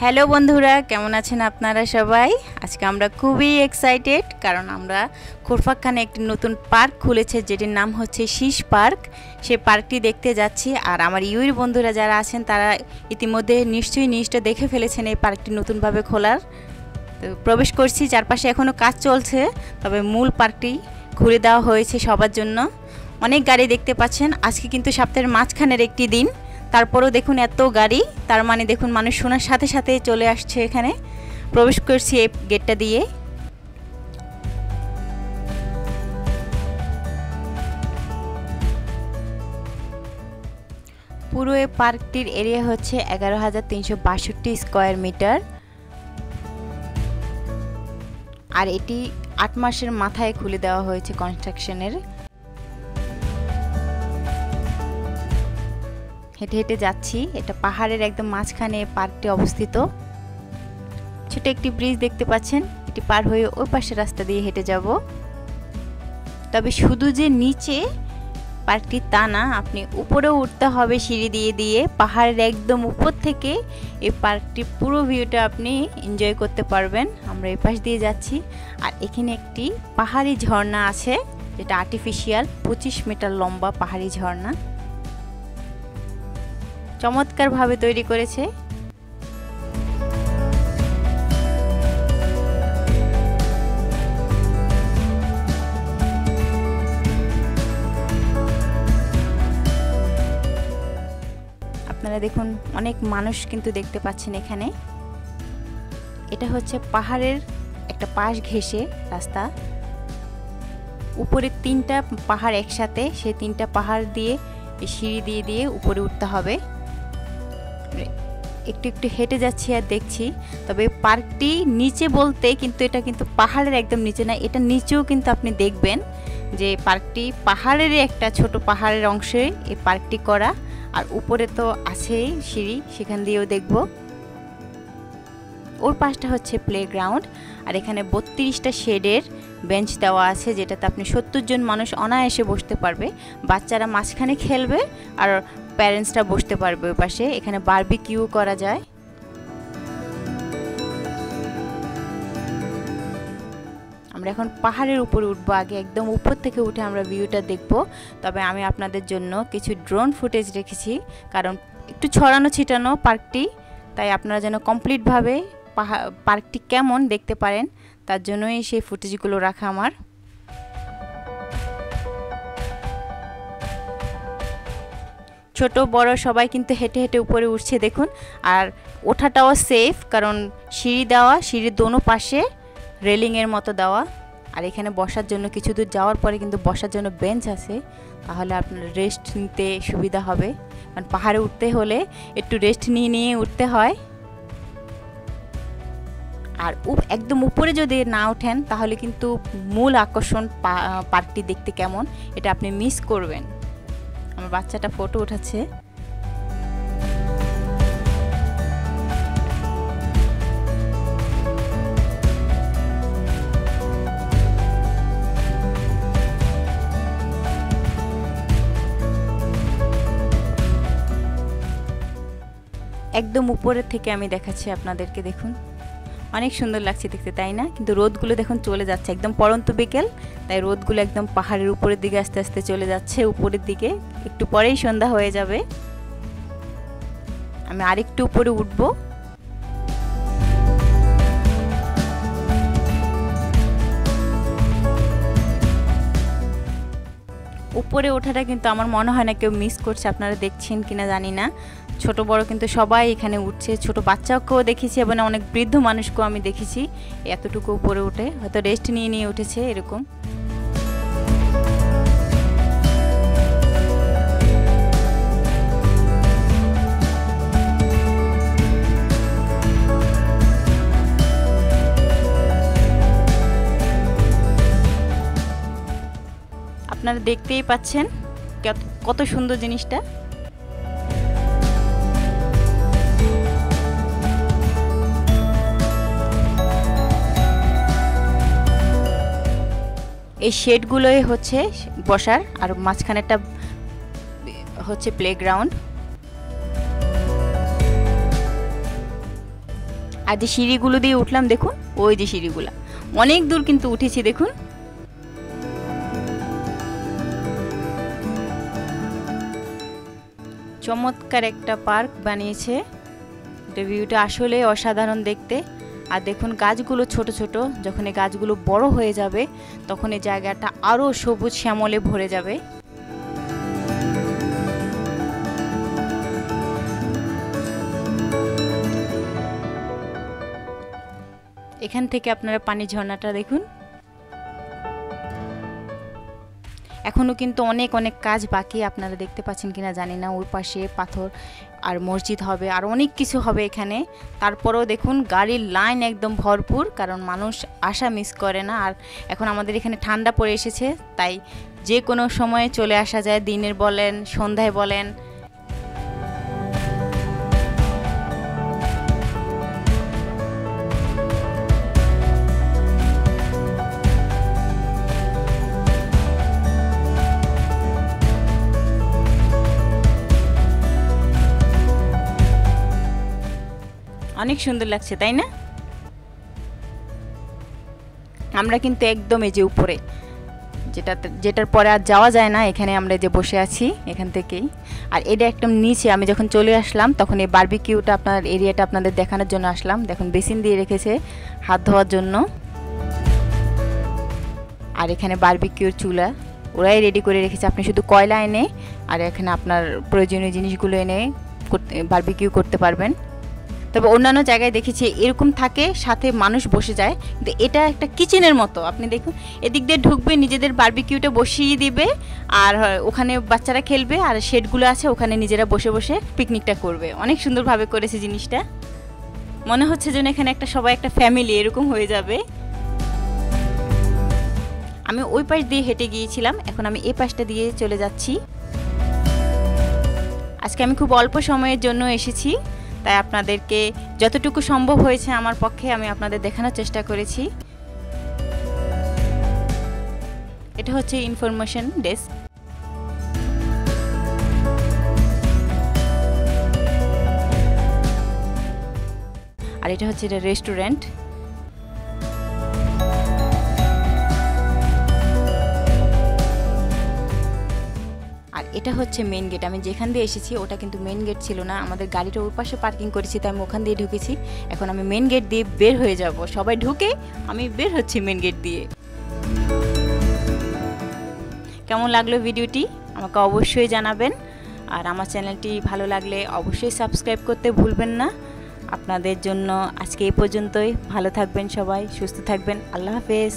Hello বন্ধুরা, কেমন আছেন আপনারা সবাই? আজকে আমরা খুবই এক্সাইটেড, কারণ আমরা খোরফাখানে একটি নতুন পার্ক খুলেছে যেটির নাম হচ্ছে শীষ পার্ক। সেই পার্কটি দেখতে যাচ্ছি। আর আমার ইউর বন্ধুরা যারা আছেন তারা ইতিমধ্যে নিশ্চয়ই নিউজটা দেখে ফেলেছেন এই পার্কটি নতুনভাবে খোলার। তো প্রবেশ করছি, চারপাশে এখনও কাজ চলছে, তবে মূল পার্কটি ঘুরে দেওয়া হয়েছে সবার জন্য। অনেক গাড়ি দেখতে পাচ্ছেন। আজকে কিন্তু সপ্তাহের মাঝখানের একটি দিন, তারপরও দেখুন এত গাড়ি, তার মানে দেখুন মানুষ শোনার সাথে সাথে চলে আসছে এখানে। প্রবেশ করছি এই গেটটা দিয়ে। পুরো এই পার্কটির এরিয়া হচ্ছে 11,362 স্কোয়ার মিটার। আর এটি 8 মাসের মাথায় খুলে দেওয়া হয়েছে কনস্ট্রাকশনের। হেঁটে হেঁটে যাচ্ছি, এটা পাহাড়ের একদম মাঝখানে পার্কটি অবস্থিত। ছোট একটি ব্রিজ দেখতে পাচ্ছেন, এটি পার হয়ে ওই পাশের রাস্তা দিয়ে হেঁটে যাব। তবে শুধু যে নিচে পার্কটি তা না, আপনি উপরেও উঠতে হবে সিঁড়ি দিয়ে দিয়ে। পাহাড়ের একদম উপর থেকে এই পার্কটির পুরো ভিউটা আপনি এনজয় করতে পারবেন। আমরা এই পাশ দিয়ে যাচ্ছি। আর এখানে একটি পাহাড়ি ঝর্ণা আছে, যেটা আর্টিফিশিয়াল, 25 মিটার লম্বা পাহাড়ি ঝর্ণা, চমৎকারভাবে তৈরি করেছে। আপনারা দেখুন অনেক মানুষ কিন্তু দেখতে পাচ্ছেন এখানে। এটা হচ্ছে পাহাড়ের একটা পাশ ঘেঁষে রাস্তা। উপরে 3টা পাহাড় একসাথে, সেই 3টা পাহাড় দিয়ে সিঁড়ি দিয়ে দিয়ে উপরে উঠতে হবে। একটু একটু হেঁটে যাচ্ছি আর দেখছি। তবে পার্কটি নিচে বলতে কিন্তু এটা কিন্তু পাহাড়ের একদম নিচে না, এটা নিচেও কিন্তু আপনি দেখবেন যে পার্কটি পাহাড়েরই একটা ছোট পাহাড়ের অংশে এই পার্কটি করা। আর উপরে তো আছেই সিঁড়ি, সেখান দিয়েও দেখব। ওর পাশটা হচ্ছে প্লেগ্রাউন্ড। আর এখানে 32টা শেডের বেঞ্চ দেওয়া আছে, যেটাতে আপনি 70 জন মানুষ অনায়াসে বসতে পারবে। বাচ্চারা মাঝখানে খেলবে আর প্যারেন্টসরা বসতে পারবে ওই পাশে। এখানে বারবিকিউ করা যায়। আমরা এখন পাহাড়ের উপরে উঠবো। আগে একদম উপর থেকে উঠে আমরা ভিউটা দেখব। তবে আমি আপনাদের জন্য কিছু ড্রোন ফুটেজ রেখেছি, কারণ একটু ছড়ানো ছিটানো পার্কটি, তাই আপনারা যেন কমপ্লিটভাবে পার্কটি কেমন দেখতে পারেন, তার জন্যই সেই ফুটেজগুলো রাখা আমার। ছোট বড় সবাই কিন্তু হেঁটে হেঁটে উপরে উঠছে দেখুন। আর ওঠাটাও সেফ, কারণ সিঁড়ি দেওয়া, সিঁড়ির দোনো পাশে রেলিংয়ের মতো দেওয়া। আর এখানে বসার জন্য কিছু দূর যাওয়ার পরে কিন্তু বসার জন্য বেঞ্চ আছে, তাহলে আপনার রেস্ট নিতে সুবিধা হবে। কারণ পাহাড়ে উঠতে হলে একটু রেস্ট নিয়ে নিয়ে উঠতে হয়। আর একদম উপরে যদি না ওঠেন তাহলে কিন্তু মূল আকর্ষণ পার্কটি দেখতে কেমন, এটা আপনি মিস করবেন। আমার বাচ্চাটা ফটো উঠাচ্ছে। একদম উপরের থেকে আমি দেখাচ্ছি আপনাদেরকে, দেখুন অনেক সুন্দর লাগছে দেখতে, তাই না? কিন্তু রোদগুলো দেখুন চলে যাচ্ছে, একদম পড়ন্ত বিকেল, তাই রোদগুলো একদম পাহাড়ের উপরের দিকে আস্তে আস্তে চলে যাচ্ছে উপরের দিকে। একটু পরেই সন্ধ্যা হয়ে যাবে। আমি আরেকটু উপরে উঠবো। উপরে ওঠাটা কিন্তু আমার মনে হয় না কেউ মিস করছে। আপনারা দেখছেন কিনা জানি না, ছোট বড় কিন্তু সবাই এখানে উঠছে। ছোট বাচ্চাকেও দেখেছি এবং অনেক বৃদ্ধ মানুষকেও আমি দেখেছি এতটুকু উপরে উঠে, হয়তো রেস্ট নিয়ে নিয়ে উঠেছে এরকম। আপনারা দেখতেই পাচ্ছেন কত সুন্দর জিনিসটা। এই শেডগুলোই হচ্ছে বসার, আর মাঝখানেটা হচ্ছে প্লেগ্রাউন্ড। আর যে সিঁড়িগুলো দিয়ে উঠলাম দেখুন, ওই যে সিঁড়িগুলো অনেক দূর কিন্তু উঠেছি দেখুন। চমৎকার একটা পার্ক বানিয়েছে, এটা ভিউটা আসলে অসাধারণ দেখতে। আর দেখুন গাছগুলো ছোট ছোট, যখন এই গাছগুলো বড় হয়ে যাবে তখন এই জায়গাটা আরও সবুজ শ্যামলে ভরে যাবে। এখান থেকে আপনারা পানি ঝর্ণাটা দেখুন। এখনও কিন্তু অনেক অনেক কাজ বাকি, আপনারা দেখতে পাচ্ছেন কিনা জানি না। ওই পাশে পাথর আর মসজিদ হবে, আর অনেক কিছু হবে এখানে। তারপরেও দেখুন গাড়ির লাইন একদম ভরপুর, কারণ মানুষ আসা মিস করে না। আর এখন আমাদের এখানে ঠান্ডা পড়ে এসেছে, তাই যে কোনো সময়ে চলে আসা যায়, দিনের বলেন সন্ধ্যায় বলেন। অনেক সুন্দর লাগছে তাই না? আমরা কিন্তু একদম এই যে উপরে, যেটার পরে আর যাওয়া যায় না, এখানে আমরা যে বসে আছি এখান থেকেই। আর এটা একদম নিচে আমি যখন চলে আসলাম তখন এই বারবিকিউটা আপনার এরিয়াটা আপনাদের দেখানোর জন্য আসলাম। দেখুন বেসিন দিয়ে রেখেছে হাত ধোয়ার জন্য, আর এখানে বারবিকিউর চুলা ওরাই রেডি করে রেখেছে। আপনি শুধু কয়লা এনে আর এখানে আপনার প্রয়োজনীয় জিনিসগুলো এনে বারবিকিউ করতে পারবেন। তবে অন্যান্য জায়গায় দেখেছি এরকম থাকে, সাথে মানুষ বসে যায়, কিন্তু এটা একটা কিচেনের মতো। আপনি দেখুন এদিক দিয়ে ঢুকবে, নিজেদের বারবিকিউটা বসিয়ে দিবে, আর ওখানে বাচ্চারা খেলবে, আর শেডগুলো আছে ওখানে নিজেরা বসে বসে পিকনিকটা করবে। অনেক সুন্দরভাবে করেছে জিনিসটা, মনে হচ্ছে যেন এখানে একটা সবাই একটা ফ্যামিলি এরকম হয়ে যাবে। আমি ওই পাশ দিয়ে হেঁটে গিয়েছিলাম, এখন আমি এই পাশটা দিয়ে চলে যাচ্ছি। আজকে আমি খুব অল্প সময়ের জন্য এসেছি, তাই আপনাদেরকে যতটুকু সম্ভব হয়েছে আমার পক্ষে আমি আপনাদের দেখানোর চেষ্টা করেছি। এটা হচ্ছে ইনফরমেশন ডেস্ক। আর এটা হচ্ছে এটা রেস্টুরেন্ট। আর এটা হচ্ছে মেন গেট। আমি যেখান দিয়ে এসেছি ওটা কিন্তু মেন গেট ছিল না, আমাদের গাড়িটা ওই পাশে পার্কিং করেছি, তাই আমি ওখান দিয়ে ঢুকেছি। এখন আমি মেন গেট দিয়ে বের হয়ে যাব, সবাই ঢুকে আমি বের হচ্ছি মেন গেট দিয়ে। কেমন লাগলো ভিডিওটি আমাকে অবশ্যই জানাবেন, আর আমার চ্যানেলটি ভালো লাগলে অবশ্যই সাবস্ক্রাইব করতে ভুলবেন না। আপনাদের জন্য আজকে এই পর্যন্তই। ভালো থাকবেন সবাই, সুস্থ থাকবেন। আল্লাহ হাফেজ।